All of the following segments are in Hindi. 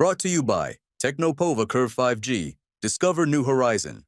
Brought to you by Technopova Curve 5G. Discover new horizon.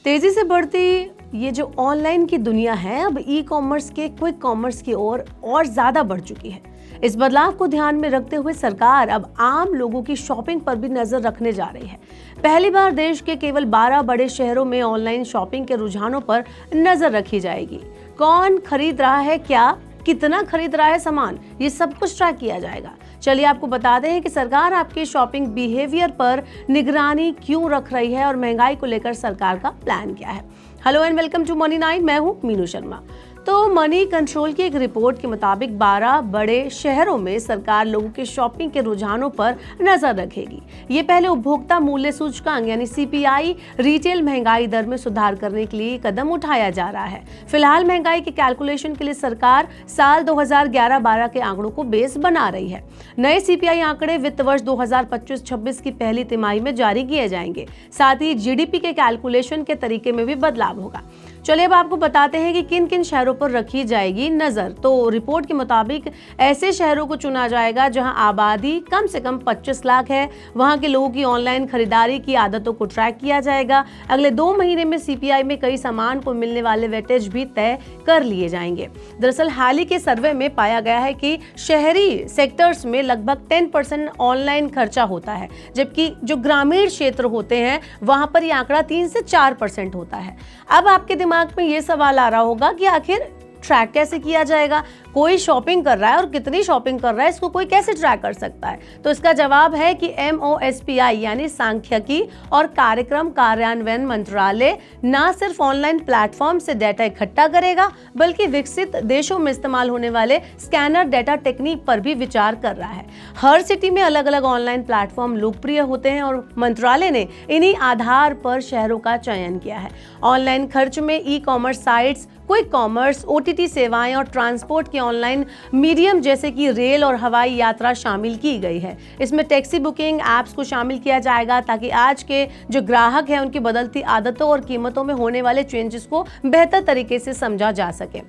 तेजी से बढ़ती ये जो ऑनलाइन की दुनिया है अब ई कॉमर्स के क्विक कॉमर्स की ओर और ज्यादा बढ़ चुकी है। इस बदलाव को ध्यान में रखते हुए सरकार अब आम लोगों की शॉपिंग पर भी नजर रखने जा रही है। पहली बार देश के केवल 12 बड़े शहरों में ऑनलाइन शॉपिंग के रुझानों पर नजर रखी जाएगी। कौन खरीद रहा है, क्या कितना खरीद रहा है सामान, ये सब कुछ ट्रैक किया जाएगा। चलिए आपको बता दें कि सरकार आपके शॉपिंग बिहेवियर पर निगरानी क्यों रख रही है और महंगाई को लेकर सरकार का प्लान क्या है। Hello and welcome to money 9। मैं हूं मीनू शर्मा। तो मनी कंट्रोल की एक रिपोर्ट के मुताबिक 12 बड़े शहरों में सरकार लोगों के शॉपिंग के रुझानों पर नजर रखेगी। ये पहले उपभोक्ता मूल्य सूचकांक यानी सीपीआई रिटेल महंगाई दर में सुधार करने के लिए कदम उठाया जा रहा है। फिलहाल महंगाई के कैलकुलेशन के लिए सरकार साल 2011-12 के आंकड़ों को बेस बना रही है। नए सीपीआई आंकड़े वित्त वर्ष 2025-26 की पहली तिमाही में जारी किए जाएंगे। साथ ही जीडीपी के कैलकुलेशन के तरीके में भी बदलाव होगा। चलिए अब आपको बताते हैं कि किन किन शहरों पर रखी जाएगी नजर। तो रिपोर्ट के मुताबिक ऐसे शहरों को चुना जाएगा जहां आबादी कम से कम 25 लाख है। वहां के लोगों की ऑनलाइन खरीदारी की आदतों को ट्रैक किया जाएगा। अगले 2 महीने में सीपीआई में कई सामान को मिलने वाले वेटेज भी तय कर लिए जाएंगे। दरअसल हाल ही के सर्वे में पाया गया है कि शहरी सेक्टर्स में लगभग 10% ऑनलाइन खर्चा होता है, जबकि जो ग्रामीण क्षेत्र होते हैं वहां पर यह आंकड़ा 3 से 4% होता है। अब आपके दिमाग में ये सवाल आ रहा होगा कि आखिर ट्रैक कैसे किया जाएगा। कोई शॉपिंग कर रहा है और कितनी शॉपिंग कर रहा है, इसको कोई कैसे ट्रैक कर सकता है। तो इसका जवाब है कि MOSPI यानी सांख्यिकी और कार्यक्रम कार्यान्वयन मंत्रालय न सिर्फ ऑनलाइन प्लेटफॉर्म से डेटा इकट्ठा करेगा बल्कि विकसित देशों में इस्तेमाल होने वाले स्कैनर डेटा टेक्निक पर भी विचार कर रहा है। हर सिटी में अलग अलग ऑनलाइन प्लेटफॉर्म लोकप्रिय होते हैं और मंत्रालय ने इन्हीं आधार पर शहरों का चयन किया है। ऑनलाइन खर्च में e commerce sites, quick commerce, OTT सेवाएं और ट्रांसपोर्ट के ऑनलाइन मीडियम जैसे कि रेल और हवाई यात्रा शामिल की गई है। इसमें टैक्सी बुकिंग ऐप्स को शामिल किया जाएगा ताकि आज के जो ग्राहक हैं उनकी बदलती आदतों और कीमतों में होने वाले चेंजेस को बेहतर तरीके से समझा जा सके।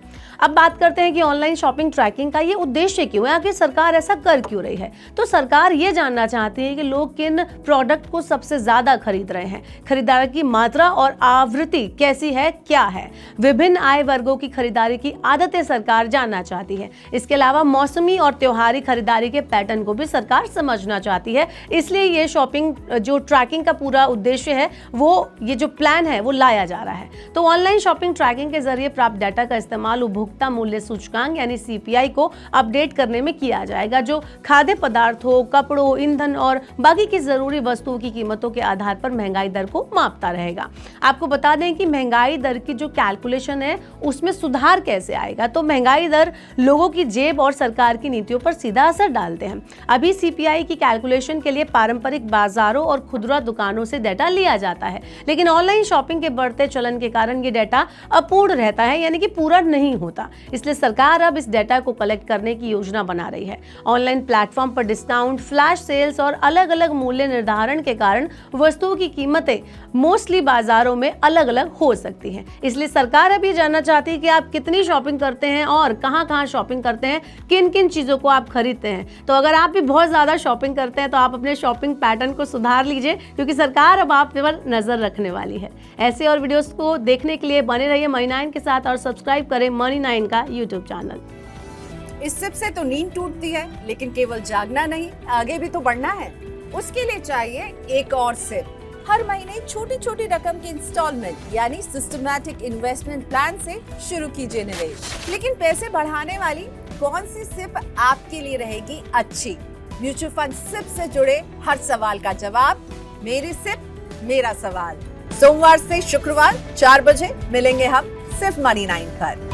अब बात करते हैं कि ऑनलाइन शॉपिंग ट्रैकिंग का ये उद्देश्य क्यों है, आखिर सरकार ऐसा कर क्यों रही है। तो सरकार ये जानना चाहती है कि लोग किन प्रोडक्ट को सबसे ज्यादा खरीद रहे हैं, खरीदारी की मात्रा और आवृत्ति कैसी है, क्या है। विभिन्न आय वर्गों की खरीदारी की आदतें सरकार जानना चाहती है। इसके अलावा मौसमी और त्योहारी खरीदारी के पैटर्न को भी सरकार समझना चाहती है। इसलिए ये शॉपिंग जो ट्रैकिंग का पूरा उद्देश्य है वो ये जो प्लान है वो लाया जा रहा है। तो ऑनलाइन शॉपिंग ट्रैकिंग के जरिए प्राप्त डाटा का इस्तेमाल उपभोक्ता मूल्य सूचकांक यानी सीपीआई को अपडेट करने में किया जाएगा, जो खाद्य पदार्थों, कपड़ों, ईंधन और बाकी की जरूरी वस्तुओं की कीमतों के आधार पर महंगाई दर को मापता रहेगा। आपको बता दें कि महंगाई दर की जो कैलकुलेशन है उसमें सुधार कैसे आएगा। तो महंगाई दर लोगों की जेब और सरकार की नीतियों पर सीधा असर डालते हैं। अभी सीपीआई की कैलकुलेशन के लिए पारंपरिक बाजारों और खुदरा दुकानों से डेटा लिया जाता है, लेकिन ऑनलाइन शॉपिंग के बढ़ते चलन के कारण ये डेटा अपूर्ण रहता है, यानी कि पूरा नहीं होता। इसलिए सरकार अब इस डेटा को कलेक्ट करने की योजना बना रही है। ऑनलाइन प्लेटफॉर्म पर डिस्काउंट, फ्लैश सेल्स और अलग अलग मूल्य निर्धारण के कारण वस्तुओं की कीमतें मोस्टली बाजारों में अलग अलग हो सकती हैं। इसलिए सरकार अब ये जानना चाहती है कि आप कितनी शॉपिंग करते हैं और कहां-कहां शॉपिंग करते हैं, किन-किन चीजों को आप खरीदते हैं। तो अगर आप भी बहुत ज्यादा शॉपिंग करते हैं तो आप अपने शॉपिंग पैटर्न को सुधार लीजिए, क्योंकि सरकार अब आप पर नजर रखने वाली है। ऐसे और वीडियोस को देखने के लिए बने रहिए मनी 9 के साथ और सब्सक्राइब करें मनी 9 का यूट्यूब चैनल। इस सिप से तो नींद टूटती है, लेकिन केवल जागना नहीं, आगे भी तो बढ़ना है। उसके लिए चाहिए एक और सिप। हर महीने छोटी छोटी रकम की इंस्टॉलमेंट यानी सिस्टमैटिक इन्वेस्टमेंट प्लान से शुरू कीजिए निवेश। लेकिन पैसे बढ़ाने वाली कौन सी सिप आपके लिए रहेगी अच्छी? म्यूचुअल फंड सिप से जुड़े हर सवाल का जवाब मेरी सिप मेरा सवाल। सोमवार से शुक्रवार 4 बजे मिलेंगे हम सिर्फ मनी 9 पर।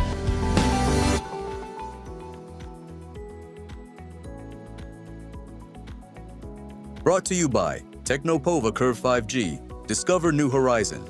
Brought to you by Technopova Curve 5G. Discover new horizon.